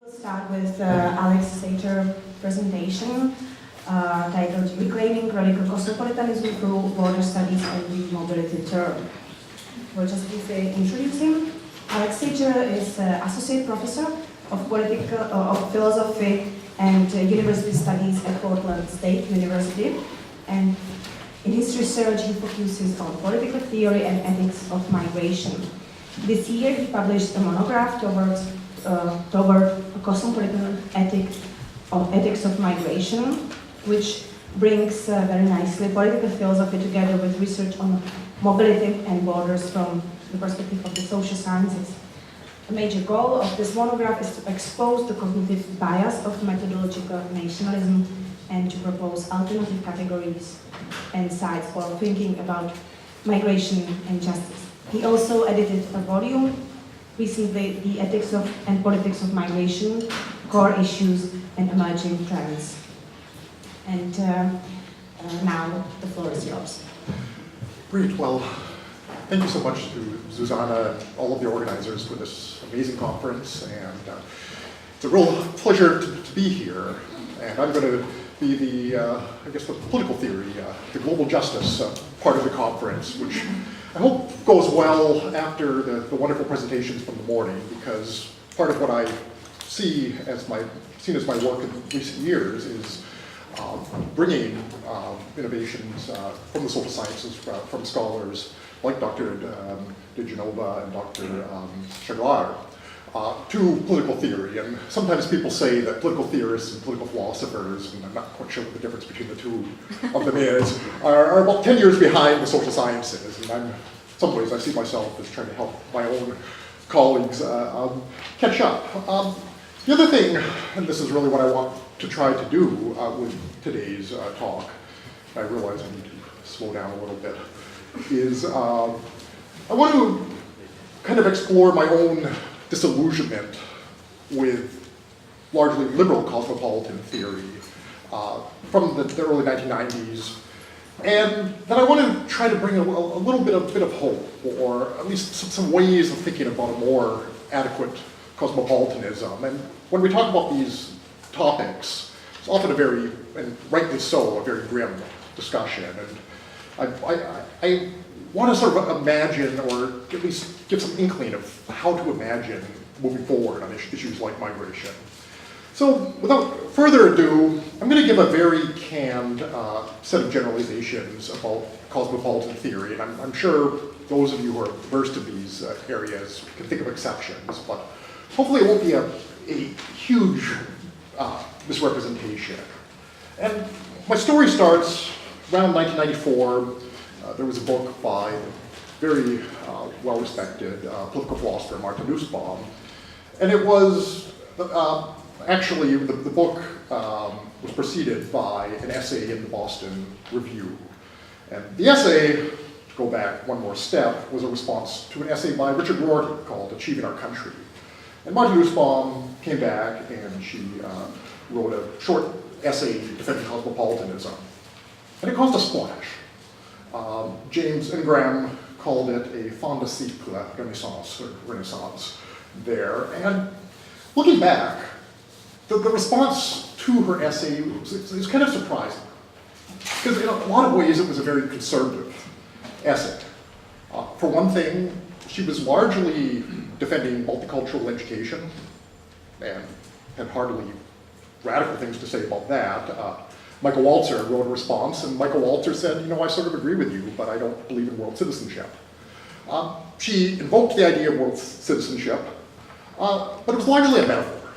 We'll start with Alex Sater's presentation titled Reclaiming Radical Cosmopolitanism Through Border Studies and the Mobility Term. We'll just briefly introduce him. Alex Sater is Associate Professor of Philosophy and University Studies at Portland State University, and in his research he focuses on political theory and ethics of migration. This year he published a monograph toward a cosmopolitan ethics of migration, which brings very nicely political philosophy together with research on mobility and borders from the perspective of the social sciences. The major goal of this monograph is to expose the cognitive bias of methodological nationalism and to propose alternative categories and sites for thinking about migration and justice. He also edited a volume recently, The Ethics of and Politics of Migration, Core Issues and Emerging Trends. And now the floor is yours. Great. Well, thank you so much to Zuzana and all of the organizers for this amazing conference. And it's a real pleasure to be here. And I'm going to be the, I guess, the political theory, the global justice part of the conference, which I hope goes well after the wonderful presentations from the morning, because part of what I see as seen as my work in recent years is bringing innovations from the social sciences, from scholars like Dr. De Genova and Dr. Chaglar, to political theory. And sometimes people say that political theorists and political philosophers, and I'm not quite sure what the difference between the two of them is, are about 10 years behind the social sciences. And in some ways I see myself as trying to help my own colleagues catch up. The other thing, and this is really what I want to try to do with today's talk, I realize I need to slow down a little bit, is I want to kind of explore my own disillusionment with largely liberal cosmopolitan theory from the early 1990s, and then I want to try to bring a little bit of hope, or at least some ways of thinking about a more adequate cosmopolitanism. And when we talk about these topics, it's often a very, and rightly so, a very grim discussion. And I want to sort of imagine, or at least give some inkling of how to imagine moving forward on issues like migration. So without further ado, I'm going to give a very canned set of generalizations about cosmopolitan theory, and I'm sure those of you who are versed in these areas can think of exceptions, but hopefully it won't be a huge misrepresentation. And my story starts around 1994. There was a book by very well-respected political philosopher Martin Nussbaum, and it was actually the book was preceded by an essay in the Boston Review. And the essay, to go back one more step, was a response to an essay by Richard Rorty called Achieving Our Country. And Martin Nussbaum came back and she wrote a short essay defending cosmopolitanism. And it caused a splash. James Ingram called it a fin de cycle renaissance there. And looking back, the response to her essay was kind of surprising. Because in a lot of ways it was a very conservative essay. For one thing, she was largely defending multicultural education and had hardly radical things to say about that. Michael Walzer wrote a response, and Michael Walzer said, you know, I sort of agree with you, but I don't believe in world citizenship. She invoked the idea of world citizenship, but it was largely a metaphor.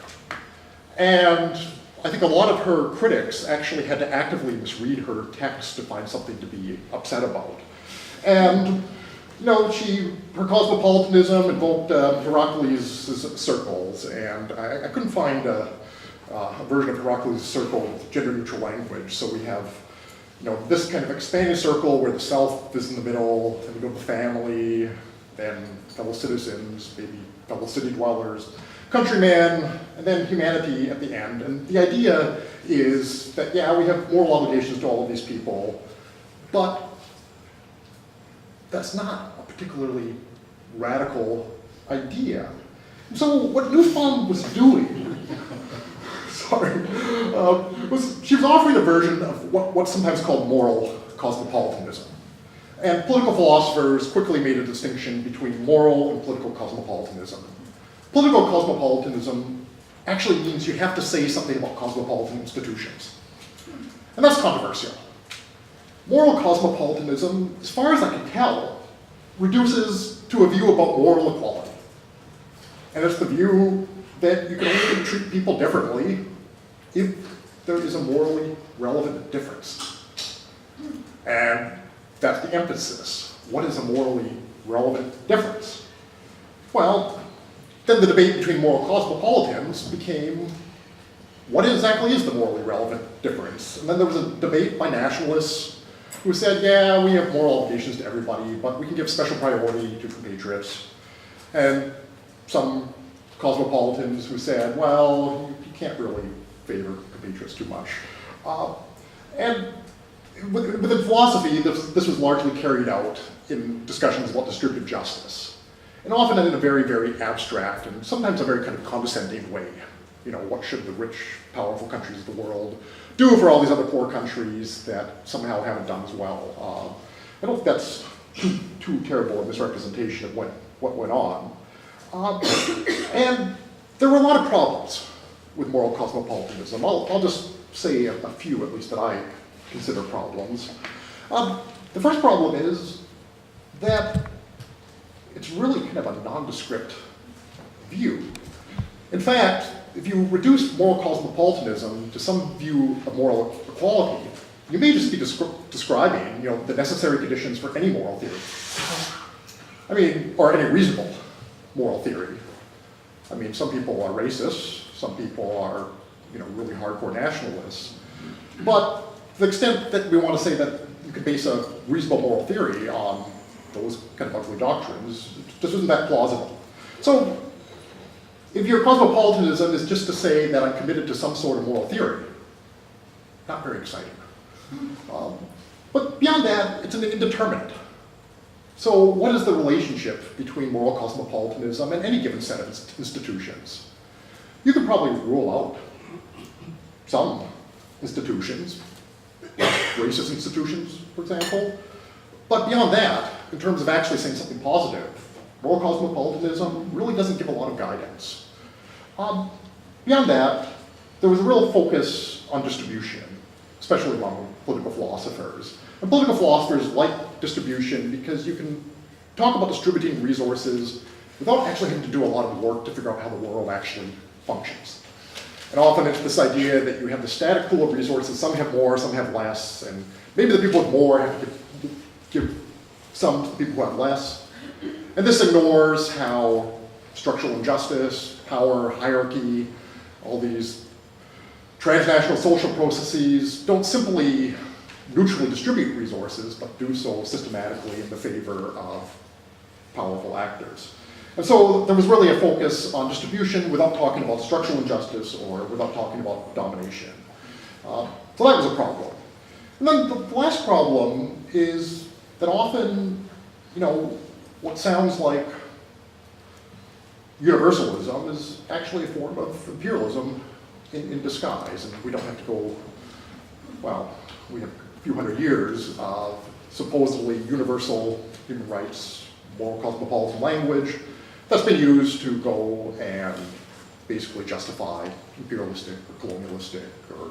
And I think a lot of her critics actually had to actively misread her text to find something to be upset about. And you know, her cosmopolitanism invoked Heracles' circles, and I couldn't find a version of Heracles' circle with gender-neutral language. So we have, you know, this kind of expanding circle where the self is in the middle, and we go to family, then fellow citizens, maybe fellow city dwellers, countrymen, and then humanity at the end. And the idea is that, yeah, we have moral obligations to all of these people, but that's not a particularly radical idea. So what Nussbaum was doing sorry, she was offering a version of what's sometimes called moral cosmopolitanism. And political philosophers quickly made a distinction between moral and political cosmopolitanism. Political cosmopolitanism actually means you have to say something about cosmopolitan institutions. And that's controversial. Moral cosmopolitanism, as far as I can tell, reduces to a view about moral equality. And it's the view that you can only treat people differently if there is a morally relevant difference. And that's the emphasis. What is a morally relevant difference? Well, then the debate between moral cosmopolitans became, what exactly is the morally relevant difference? And then there was a debate by nationalists who said, yeah, we have moral obligations to everybody, but we can give special priority to compatriots. And some cosmopolitans who said, well, you can't really favor compatriots too much. And within philosophy, this was largely carried out in discussions about distributive justice. And often in a very, very abstract and sometimes a very kind of condescending way. You know, what should the rich, powerful countries of the world do for all these other poor countries that somehow haven't done as well? I don't think that's too terrible a misrepresentation of what went on. And there were a lot of problems with moral cosmopolitanism. I'll just say a few, at least, that I consider problems. The first problem is that it's really kind of a nondescript view. In fact, if you reduce moral cosmopolitanism to some view of moral equality, you may just be describing, the necessary conditions for any moral theory. I mean, or any reasonable moral theory. I mean, some people are racist, some people are, really hardcore nationalists. But to the extent that we want to say that you could base a reasonable moral theory on those kind of ugly doctrines, just isn't that plausible. So, if your cosmopolitanism is just to say that I'm committed to some sort of moral theory, not very exciting. But beyond that, it's an indeterminate. So what is the relationship between moral cosmopolitanism and any given set of institutions? You could probably rule out some institutions, like racist institutions, for example. But beyond that, in terms of actually saying something positive, moral cosmopolitanism really doesn't give a lot of guidance. Beyond that, there was a real focus on distribution, especially among political philosophers. And political philosophers like distribution because you can talk about distributing resources without actually having to do a lot of work to figure out how the world actually functions. And often it's this idea that you have the static pool of resources, some have more, some have less, and maybe the people with more have to give some to the people who have less. And this ignores how structural injustice, power, hierarchy, all these transnational social processes don't simply neutrally distribute resources, but do so systematically in the favor of powerful actors. And so there was really a focus on distribution without talking about structural injustice or without talking about domination. So that was a problem. And then the last problem is that often, what sounds like universalism is actually a form of imperialism in disguise. And we don't have to go, we have a few hundred years of supposedly universal human rights, moral cosmopolitan language that's been used to go and basically justify imperialistic or colonialistic or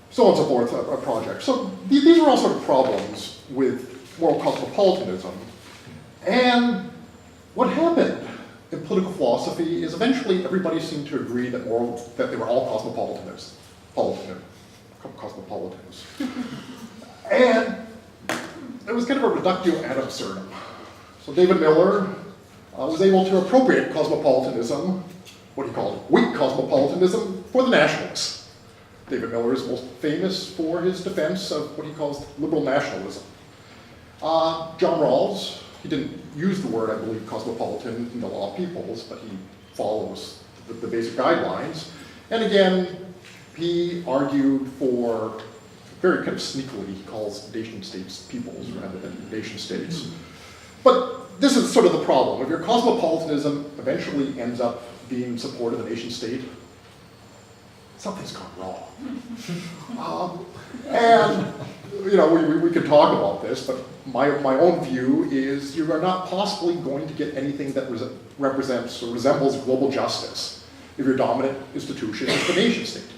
so on and so forth, a project. So these are all sort of problems with moral cosmopolitanism. And what happened in political philosophy is eventually everybody seemed to agree that they were all cosmopolitans. And it was kind of a reductio ad absurdum. So David Miller was able to appropriate cosmopolitanism, what he called weak cosmopolitanism, for the nationalists. David Miller is most famous for his defense of what he calls liberal nationalism. John Rawls, he didn't use the word, I believe, cosmopolitan in the Law of Peoples, but he follows the basic guidelines. And again, he argued for, very kind of sneakily, he calls nation states peoples rather than nation states. But this is sort of the problem. If your cosmopolitanism eventually ends up being in support of the nation state, something's gone wrong. And we could talk about this, but my own view is you are not possibly going to get anything that represents or resembles global justice if your dominant institution is the nation state.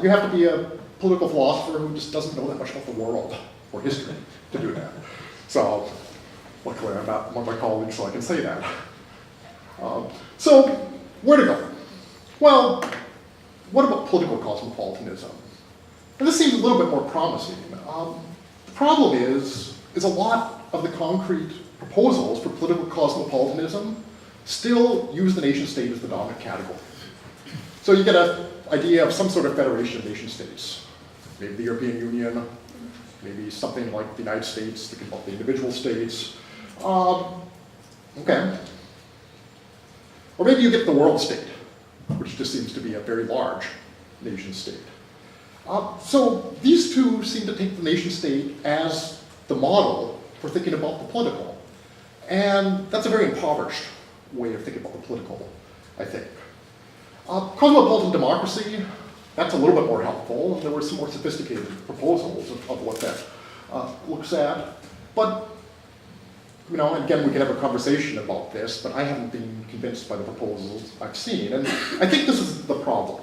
You have to be a political philosopher who just doesn't know that much about the world or history to do that. So, luckily I'm not one of my colleagues, so I can say that. So, where to go? Well, what about political cosmopolitanism? And this seems a little bit more promising. The problem is a lot of the concrete proposals for political cosmopolitanism still use the nation state as the dominant category. So you get an idea of some sort of federation of nation states. Maybe the European Union, maybe something like the United States, thinking about the individual states. Okay. Or maybe you get the world state, which just seems to be a very large nation state. So these two seem to take the nation state as the model for thinking about the political. And that's a very impoverished way of thinking about the political, I think. Cosmopolitan democracy, that's a little bit more helpful. There were some more sophisticated proposals of what that looks at. But, and again, we can have a conversation about this, but I haven't been convinced by the proposals I've seen. And I think this is the problem.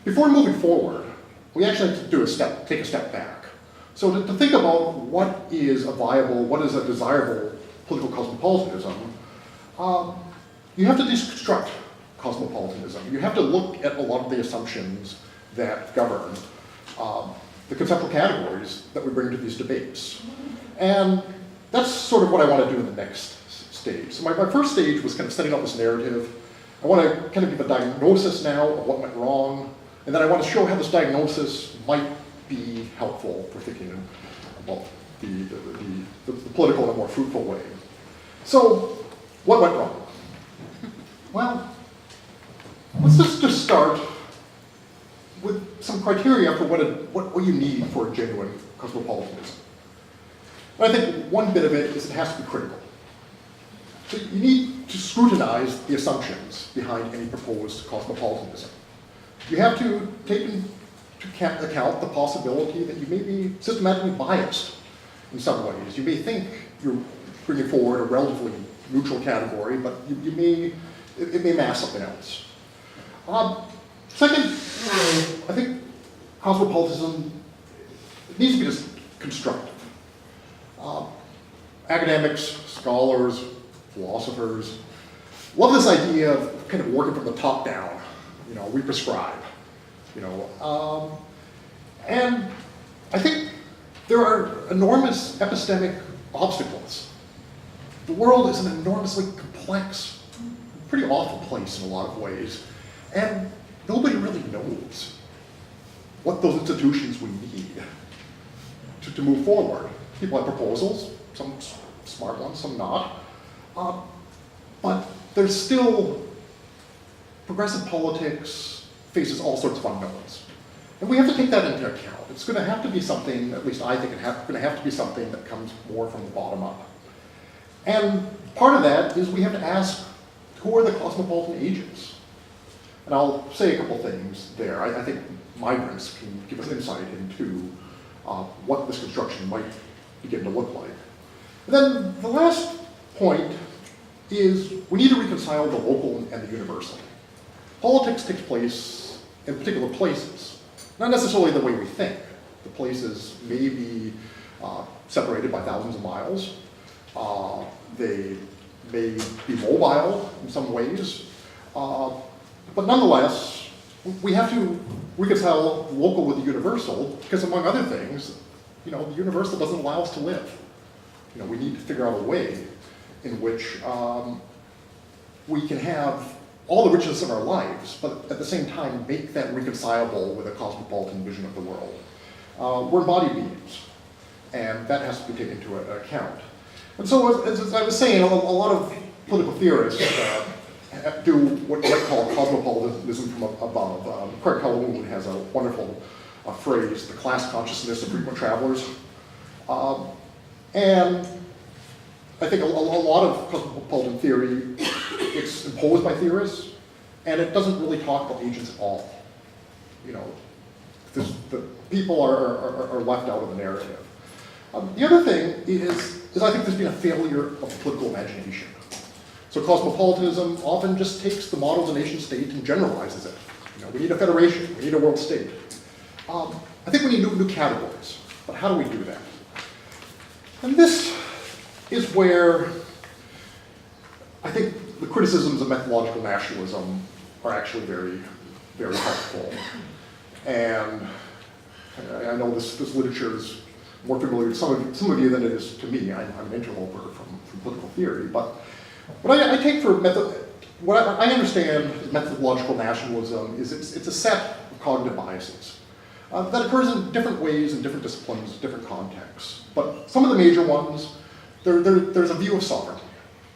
Before moving forward, we actually have to take a step back. So to think about what is a viable, what is a desirable political cosmopolitanism, you have to deconstruct cosmopolitanism. You have to look at a lot of the assumptions that govern the conceptual categories that we bring to these debates. And that's sort of what I want to do in the next stage. So my first stage was kind of setting up this narrative. I want to kind of give a diagnosis now of what went wrong, and then I want to show how this diagnosis might be helpful for thinking about the political in a more fruitful way. So, what went wrong? Well, let's just start with some criteria for what you need for a genuine cosmopolitanism. And I think one bit of it is it has to be critical. So you need to scrutinize the assumptions behind any proposed cosmopolitanism. You have to take into account the possibility that you may be systematically biased in some ways. You may think you're bringing forward a relatively neutral category, but it may mask something else. Second, I think cosmopolitanism needs to be just constructive. Academics, scholars, philosophers love this idea of kind of working from the top down. We prescribe. And I think there are enormous epistemic obstacles. The world is an enormously complex, pretty awful place in a lot of ways, and nobody really knows what those institutions we need to move forward. People have proposals, some smart ones, some not, but there's still progressive politics faces all sorts of unknowns. And we have to take that into account. It's going to have to be something, at least I think it's going to have to be something that comes more from the bottom up. And part of that is we have to ask, who are the cosmopolitan agents? And I'll say a couple things there. I think migrants can give us insight into what this construction might begin to look like. And then the last point is we need to reconcile the local and the universal. Politics takes place in particular places, not necessarily the way we think. The places may be separated by thousands of miles. They may be mobile in some ways. But nonetheless, we have to reconcile the local with the universal because, among other things, the universal doesn't allow us to live. We need to figure out a way in which we can have all the richness of our lives, but at the same time make that reconcilable with a cosmopolitan vision of the world. We're embodied beings, and that has to be taken into account. And so, as I was saying, a lot of political theorists do what I call cosmopolitanism from above. Craig Calhoun has a wonderful phrase, the class consciousness of frequent travelers. And I think a lot of cosmopolitan theory, it's imposed by theorists, and it doesn't really talk about agents at all. the people are left out of the narrative. The other thing is I think there's been a failure of the political imagination. So cosmopolitanism often just takes the model of the nation state and generalizes it. We need a federation, we need a world state. I think we need new categories, but how do we do that? And this is where I think the criticisms of methodological nationalism are actually very, very helpful. And I know this literature is more familiar to some of you than it is to me. I'm an interloper from political theory, but what I take for what I understand as methodological nationalism is it's a set of cognitive biases that occurs in different ways in different disciplines, different contexts. But some of the major ones, there's a view of sovereignty.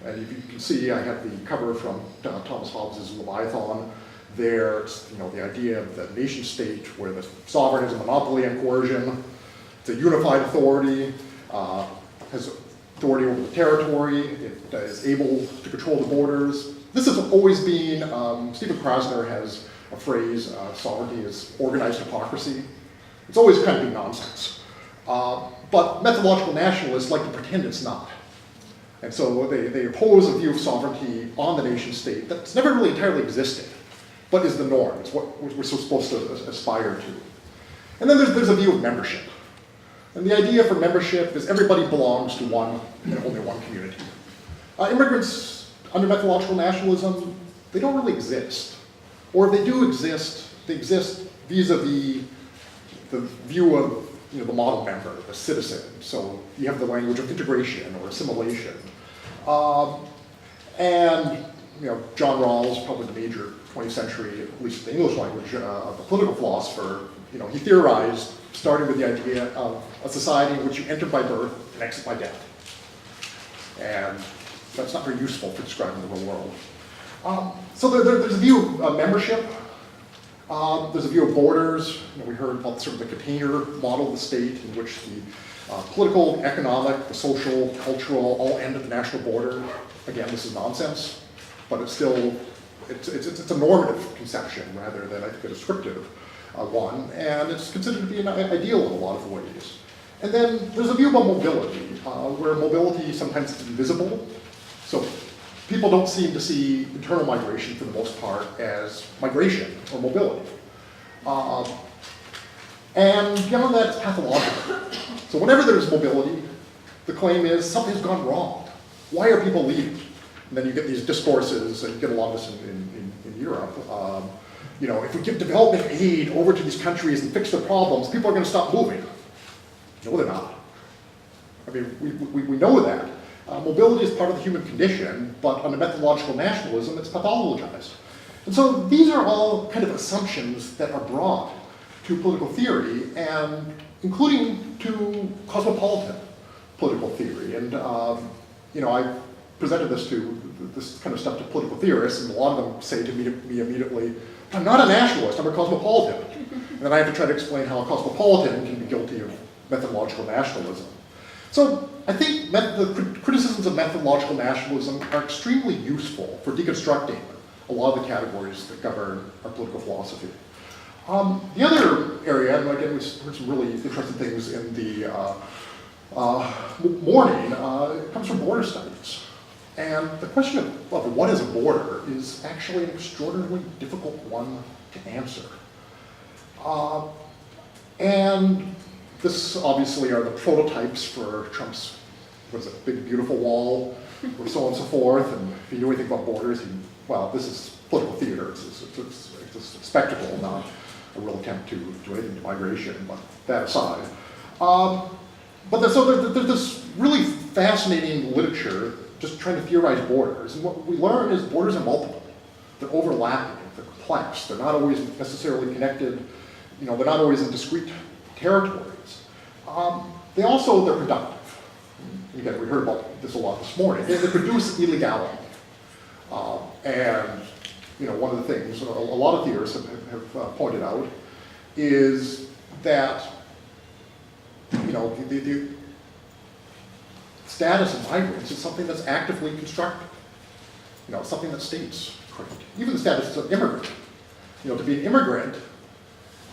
And you can see I have the cover from Thomas Hobbes' Leviathan. There's the idea of the nation state where the sovereign is a monopoly on coercion. It's a unified authority, has authority over the territory, it is able to control the borders. This has always been, Stephen Krasner has a phrase, sovereignty is organized hypocrisy. It's always kind of been nonsense. But methodological nationalists like to pretend it's not. And so they oppose a view of sovereignty on the nation state that's never really entirely existed, but is the norm. It's what we're supposed to aspire to. And then there's a view of membership. And the idea for membership is everybody belongs to one and only one community. Immigrants under methodological nationalism, they don't really exist. Or if they do exist, they exist vis-a-vis the view of the model member, the citizen. So you have the language of integration or assimilation. And John Rawls, probably the major 20th century, at least the English language, of a political philosopher, he theorized, starting with the idea of a society in which you enter by birth and exit by death. And that's not very useful for describing the real world. So there's a view of membership. There's a view of borders. We heard about sort of the container model of the state in which the political, economic, the social, cultural all end at the national border. Again, this is nonsense, but it's still, it's a normative conception rather than, I think, a descriptive one, and it's considered to be an ideal in a lot of ways. And then there's a view about mobility, where mobility sometimes is invisible. So people don't seem to see internal migration, for the most part, as migration or mobility. And beyond that, it's pathological. So whenever there's mobility, the claim is something's gone wrong. Why are people leaving? And then you get these discourses, and you get a lot of this in Europe. If we give development aid over to these countries and fix their problems, people are going to stop moving. No, they're not. I mean, we know that. Mobility is part of the human condition, but under methodological nationalism, it's pathologized. And so these are all kind of assumptions that are brought to political theory, and including to cosmopolitan political theory. And I presented this kind of stuff to political theorists, and a lot of them say to me immediately, I'm not a nationalist, I'm a cosmopolitan. And then I have to try to explain how a cosmopolitan can be guilty of methodological nationalism. So I think the criticisms of methodological nationalism are extremely useful for deconstructing a lot of the categories that govern our political philosophy. The other area, and again, we heard some really interesting things in the morning, comes from border studies. And the question of what is a border is actually an extraordinarily difficult one to answer. And this obviously are the prototypes for Trump's, big beautiful wall, or so on and so forth. And if you know anything about borders, this is political theater. It's a spectacle, not a real attempt to do anything to migration, but that aside. There's this really fascinating literature just trying to theorize borders. And what we learn is borders are multiple. They're overlapping, they're complex. They're not always necessarily connected. They're not always in discrete territories. They're productive. Again, we heard about this a lot this morning. They produce illegality. One of the things a lot of theorists have pointed out is that the status of migrants is something that's actively constructed. Something that states create. Even the status of immigrant. To be an immigrant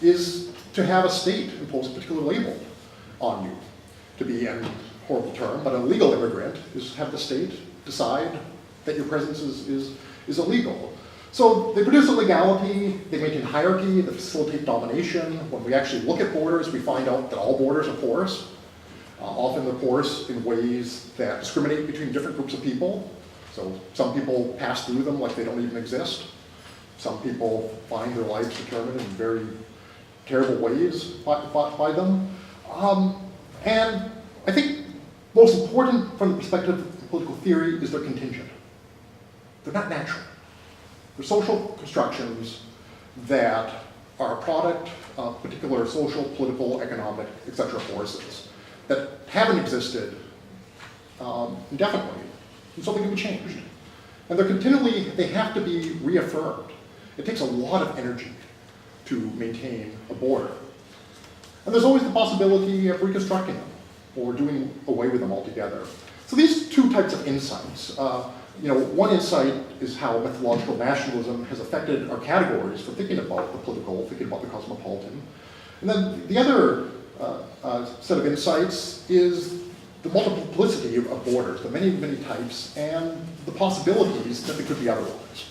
is to have a state impose a particular label on you. To be, and horrible term, but a legal immigrant is have the state decide that your presence is illegal. So they produce illegality, they maintain hierarchy, they facilitate domination. When we actually look at borders, we find out that all borders are porous. Often they're porous in ways that discriminate between different groups of people. So some people pass through them like they don't even exist. Some people find their lives determined in very terrible ways by them. And I think most important from the perspective of political theory is they're contingent. They're not natural. They're social constructions that are a product of particular social, political, economic, etc. forces that haven't existed indefinitely, and so they can be changed. And they're continually, they have to be reaffirmed. It takes a lot of energy to maintain a border. And there's always the possibility of reconstructing them or doing away with them altogether. So these two types of insights, one insight is how methodological nationalism has affected our categories for thinking about the political, thinking about the cosmopolitan. And then the other set of insights is the multiplicity of borders, the many, many types, and the possibilities that they could be otherwise.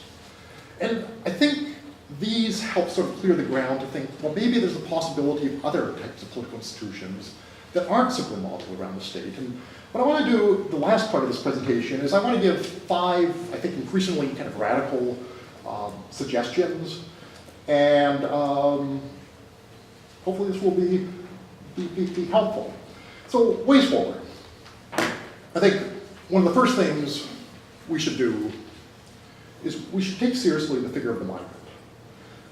And I think these help sort of clear the ground to think, well, maybe there's a possibility of other types of political institutions that aren't simply modeled around the state. And what I want to do, the last part of this presentation, is I want to give 5, I think, increasingly kind of radical suggestions. And hopefully this will be helpful. So, ways forward. I think one of the first things we should do is we should take seriously the figure of the migrant.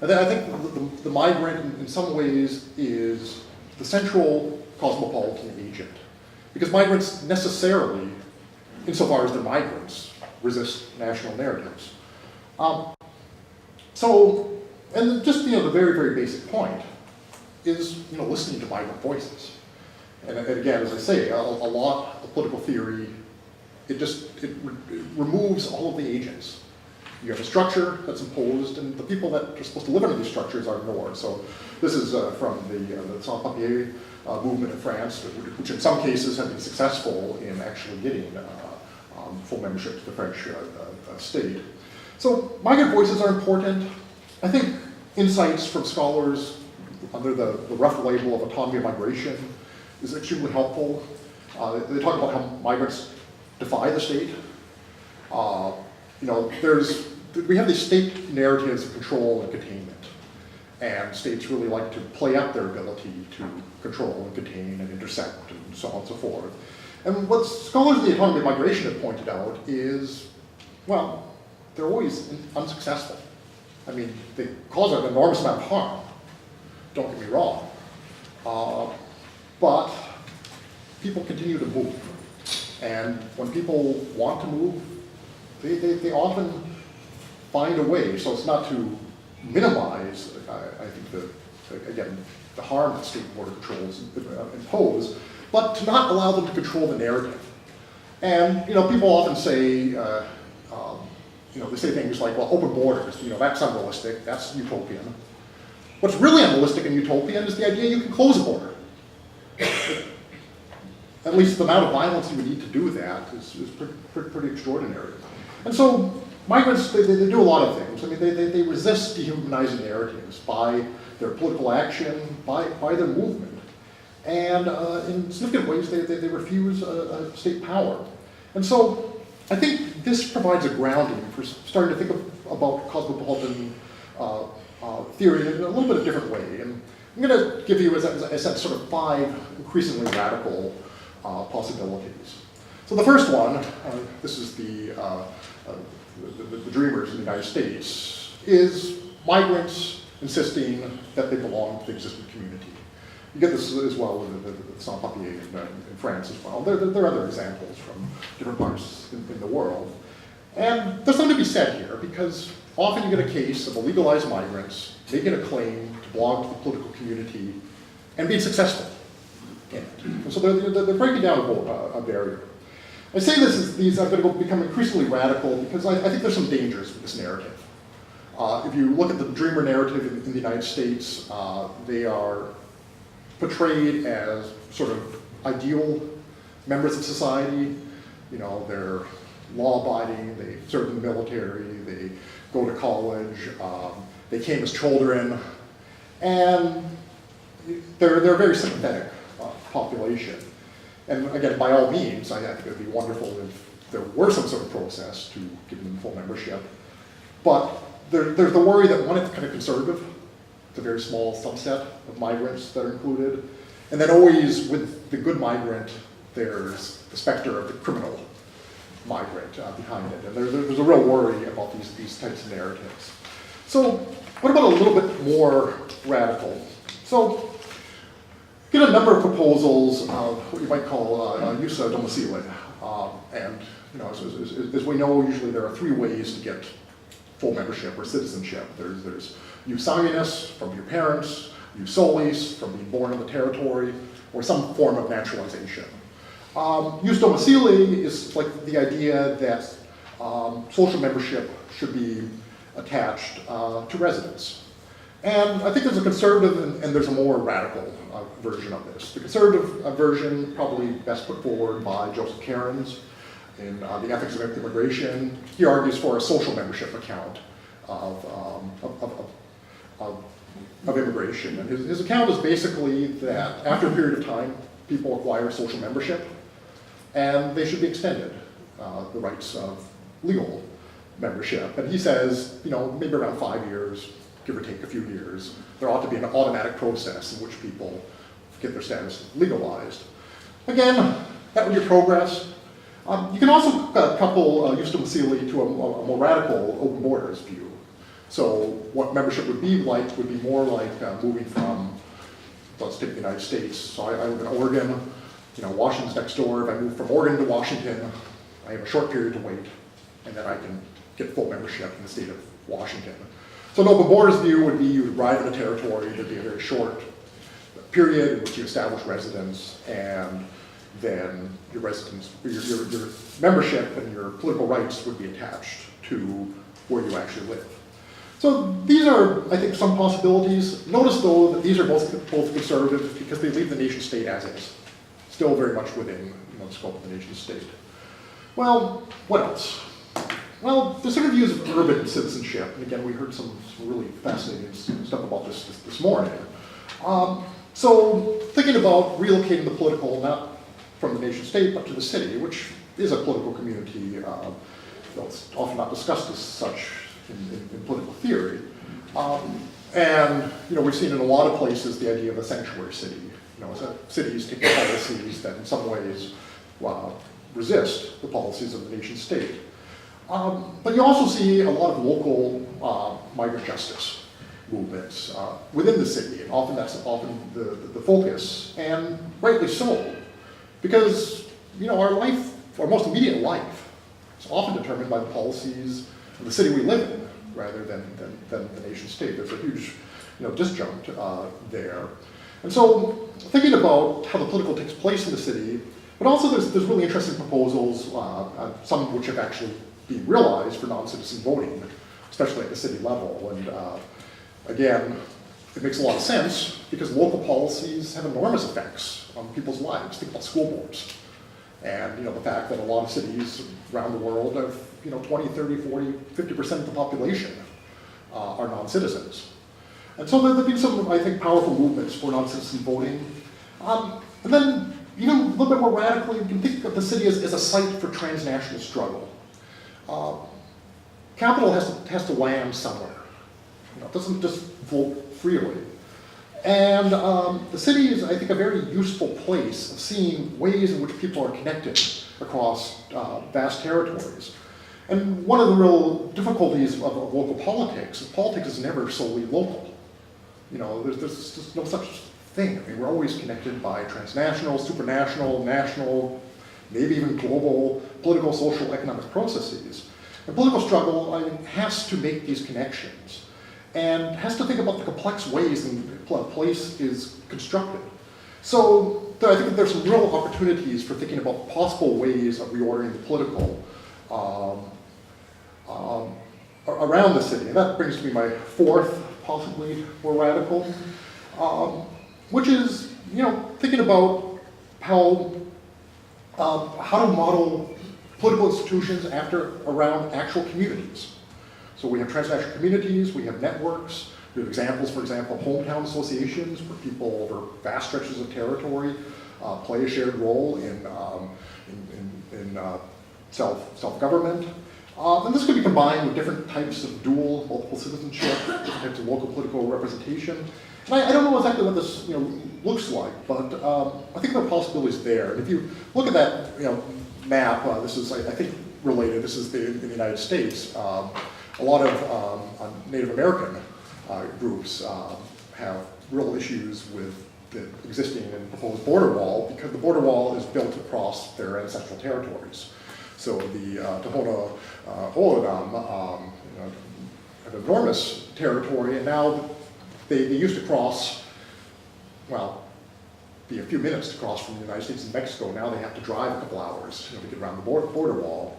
And then I think the migrant in some ways is the central cosmopolitan agent. Because migrants necessarily, insofar as they're migrants, resist national narratives. And just the very, very basic point is listening to migrant voices. And again, as I say, a lot of political theory, it removes all of the agents. You have a structure that's imposed, and the people that are supposed to live under these structures are ignored. So this is from the sans-papiers movement in France, which in some cases have been successful in actually getting full membership to the French state. So migrant voices are important. I think insights from scholars under the rough label of autonomy of migration is extremely helpful. They talk about how migrants defy the state. We have these state narratives of control and containment. And states really like to play up their ability to control and contain and intercept and so on and so forth. And what scholars of the autonomy of migration have pointed out is, well, they're always unsuccessful. I mean, they cause an enormous amount of harm, don't get me wrong. But people continue to move. And when people want to move, they often find a way. So it's not to minimize, I think, the harm that state border controls impose, but to not allow them to control the narrative. And people often say, they say things like, well, open borders, that's unrealistic, that's utopian. What's really unrealistic and utopian is the idea you can close a border. At least the amount of violence you would need to do that is pretty extraordinary. And so migrants, they do a lot of things. I mean, they resist dehumanizing narratives by their political action, by their movement. And in significant ways, they refuse state power. And so I think this provides a grounding for starting to think about cosmopolitan theory in a little bit of a different way. And I'm going to give you, as I said, sort of 5 increasingly radical possibilities. So the first one, this is the dreamers in the United States, is migrants insisting that they belong to the existing community. You get this as well with the sans-papiers in France as well. There are other examples from different parts in the world. And there's something to be said here, because often you get a case of legalized migrants making a claim to belong to the political community and being successful in it. And so they're breaking down a barrier. I say these are going to become increasingly radical because I think there's some dangers with this narrative. If you look at the dreamer narrative in the United States, they are portrayed as sort of ideal members of society. You know, they're law-abiding, they serve in the military, they go to college, they came as children, and they're a very sympathetic population. And again, by all means, I think it would be wonderful if there were some sort of process to give them full membership. But there's the worry that one, it's kind of conservative. It's a very small subset of migrants that are included. And then always with the good migrant, there's the specter of the criminal migrant behind it. And there's a real worry about these types of narratives. So what about a little bit more radical? So get a number of proposals of what you might call jus domicile. And you know, as we know, usually there are three ways to get full membership or citizenship. There's jus sanguinis from your parents, jus solis from being born on the territory, or some form of naturalization. Jus domicile is like the idea that social membership should be attached to residence. And I think there's a conservative and there's a more radical version of this. The conservative version, probably best put forward by Joseph Cairns in The Ethics of Immigration. He argues for a social membership account of immigration. And his account is basically that after a period of time, people acquire social membership, and they should be extended the rights of legal membership. And he says, you know, maybe around 5 years, give or take a few years, there ought to be an automatic process in which people get their status legalized. Again, that would be progress. You can also couple jus domicile to a more radical open borders view. So what membership would be more like moving from, let's take the United States. So I live in Oregon, you know, Washington's next door. If I move from Oregon to Washington, I have a short period to wait, and then I can get full membership in the state of Washington. So an open borders view would be you arrive in a territory, there'd be a very short period in which you establish residence, and then your residence, your membership and your political rights would be attached to where you actually live. So these are, I think, some possibilities. Notice though that these are both conservative because they leave the nation state as is, still very much within the scope of the nation state. Well, what else? Well, there's certain views of urban citizenship, and again, we heard some really fascinating stuff about this morning. So thinking about relocating the political, not from the nation state, but to the city, which is a political community. It's often not discussed as such in political theory. And we've seen in a lot of places the idea of a sanctuary city. Cities taking policies that in some ways resist the policies of the nation state. But you also see a lot of local migrant justice movements within the city, and often that's the focus, and rightly so, because our life, our most immediate life, is often determined by the policies of the city we live in, rather than the nation state. There's a huge disjunct there. And so thinking about how the political takes place in the city, but also there's really interesting proposals, some of which have actually been realized for non-citizen voting, especially at the city level. And again, it makes a lot of sense because local policies have enormous effects on people's lives. Think about school boards. And the fact that a lot of cities around the world have 20, 30, 40, 50% of the population are non-citizens. And so there have been some, I think, powerful movements for non-citizen voting. And then, even a little bit more radically, you can think of the city as a site for transnational struggle. Capital has to land somewhere. It doesn't just vote freely. And the city is, I think, a very useful place of seeing ways in which people are connected across vast territories. And one of the real difficulties of local politics is politics is never solely local. There's just no such thing. I mean, we're always connected by transnational, supranational, national, maybe even global political, social, economic processes. And political struggle, has to make these connections and has to think about the complex ways in which a place is constructed. So I think that there's some real opportunities for thinking about possible ways of reordering the political around the city. And that brings me my fourth, possibly more radical, which is, thinking about how to model political institutions around actual communities. So we have transnational communities, we have networks, we have examples, for example, hometown associations where people over vast stretches of territory play a shared role in self-government. And this could be combined with different types of multiple citizenship, different types of local political representation. And I don't know exactly what this looks like, but I think there are possibilities there. And if you look at that map, this is, I think, related. This is in the United States. A lot of Native American groups have real issues with the existing and proposed border wall because the border wall is built across their ancestral territories. So the Tohono O'odham have enormous territory, and now they used to cross, well, be a few minutes to cross from the United States and Mexico. Now they have to drive a couple hours to get around the border wall.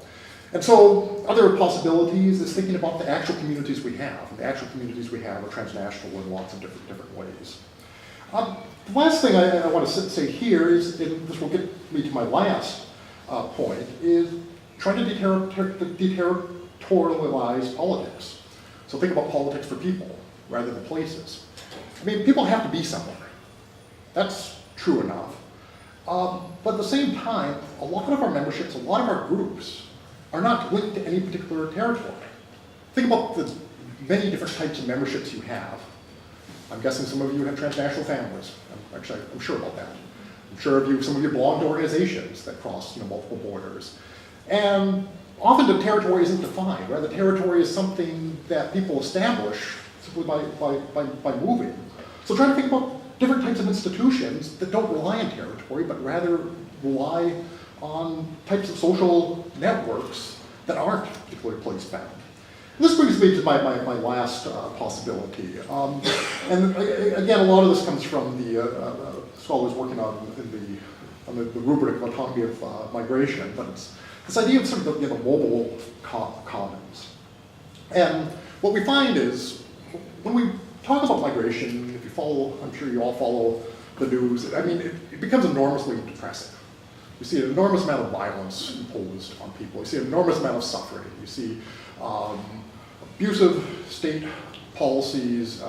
And so other possibilities is thinking about the actual communities we have. And the actual communities we have are transnational in lots of different ways. The last thing I want to say here is, and this will get me to my last point, is trying to deterritorialize politics. So think about politics for people rather than places. I mean, people have to be somewhere. That's true enough. But at the same time, a lot of our memberships, a lot of our groups are not linked to any particular territory. Think about the many different types of memberships you have. I'm guessing some of you have transnational families. I'm sure about that. I'm sure some of you belong to organizations that cross multiple borders. And often the territory isn't defined, right? The territory is something that people establish simply by moving. So try to think about different types of institutions that don't rely on territory, but rather rely on types of social networks that aren't particularly place-bound. This brings me to my last possibility. And again, a lot of this comes from the scholars working on the rubric of autonomy of migration, but it's this idea of sort of the mobile commons. And what we find is, when we talk about migration, if you follow, I'm sure you all follow the news, I mean, it becomes enormously depressing. You see an enormous amount of violence imposed on people. You see an enormous amount of suffering. You see abusive state policies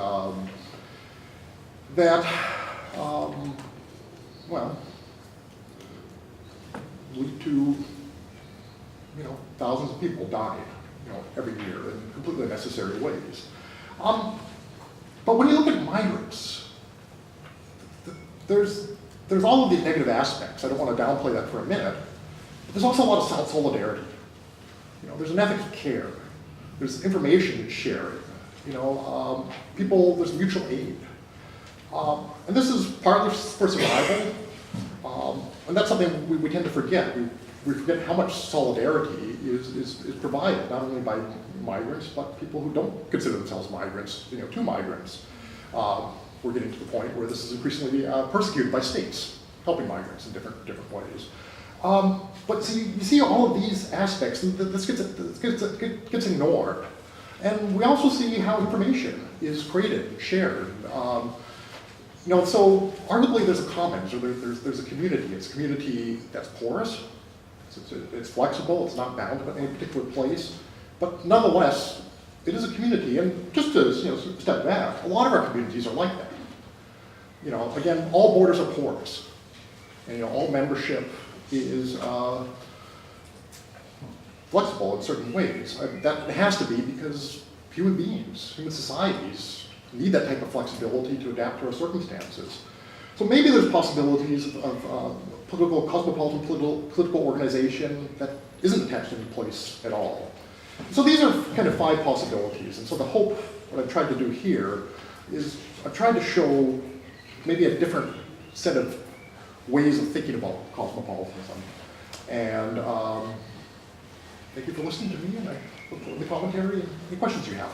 that, well, lead to, thousands of people dying, every year in completely unnecessary ways. But when you look at migrants, there's all of these negative aspects. I don't want to downplay that for a minute. But there's also a lot of solidarity. There's an ethic of care. There's information sharing. There's mutual aid. And this is partly for survival. And that's something we tend to forget. We forget how much solidarity is provided, not only by migrants, but people who don't consider themselves migrants, to migrants. We're getting to the point where this is increasingly persecuted by states, helping migrants in different ways. But see, you see all of these aspects, and this gets ignored. And we also see how information is created, shared. So arguably there's a commons, or there's a community. It's a community that's porous, it's flexible, it's not bound to any particular place, but nonetheless, it is a community. And just to step back, a lot of our communities are like that. Again, all borders are porous, and all membership is flexible in certain ways. That has to be because human beings, human societies, need that type of flexibility to adapt to our circumstances. So maybe there's possibilities of cosmopolitan political organization that isn't attached to any place at all. So these are kind of 5 possibilities. And so the hope, what I've tried to do here, is I've tried to show maybe a different set of ways of thinking about cosmopolitanism. And thank you for listening to me, and I look forward to the commentary and any questions you have.